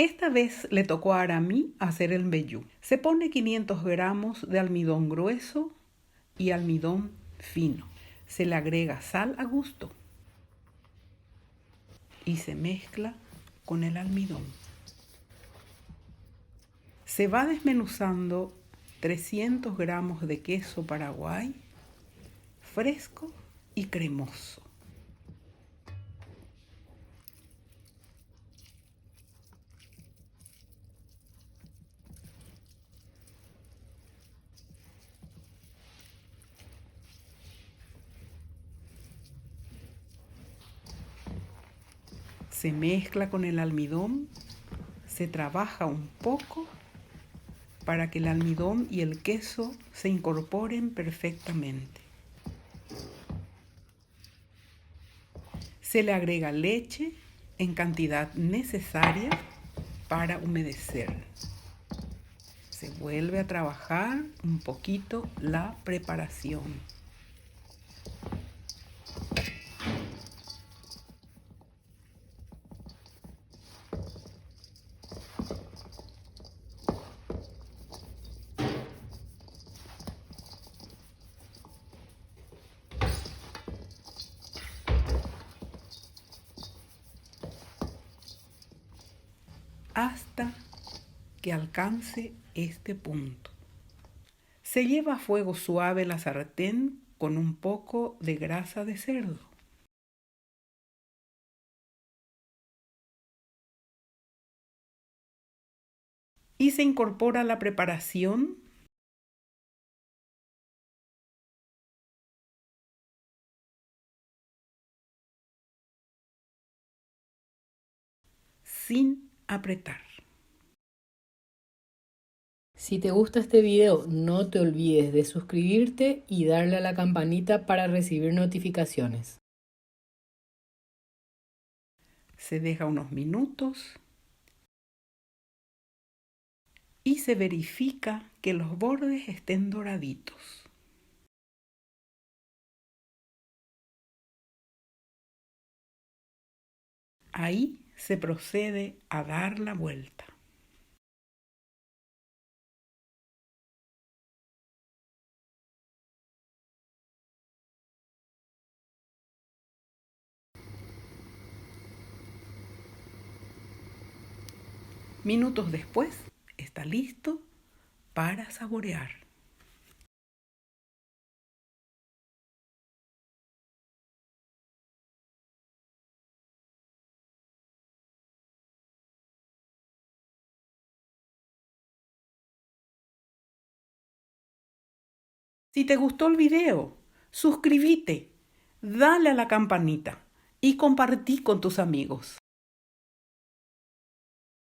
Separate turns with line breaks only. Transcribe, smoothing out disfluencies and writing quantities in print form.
Esta vez le tocó a Aramí hacer el mbejú. Se pone 500 gramos de almidón grueso y almidón fino. Se le agrega sal a gusto y se mezcla con el almidón. Se va desmenuzando 300 gramos de queso paraguay, fresco y cremoso. Se mezcla con el almidón, se trabaja un poco para que el almidón y el queso se incorporen perfectamente. Se le agrega leche en cantidad necesaria para humedecer. Se vuelve a trabajar un poquito la preparación. Hasta que alcance este punto. Se lleva a fuego suave la sartén con un poco de grasa de cerdo. Y se incorpora la preparación sin apretar.
Si te gusta este video, no te olvides de suscribirte y darle a la campanita para recibir notificaciones.
Se deja unos minutos y se verifica que los bordes estén doraditos. Ahí se procede a dar la vuelta. Minutos después, está listo para saborear. Si te gustó el video, suscríbete, dale a la campanita y compartí con tus amigos.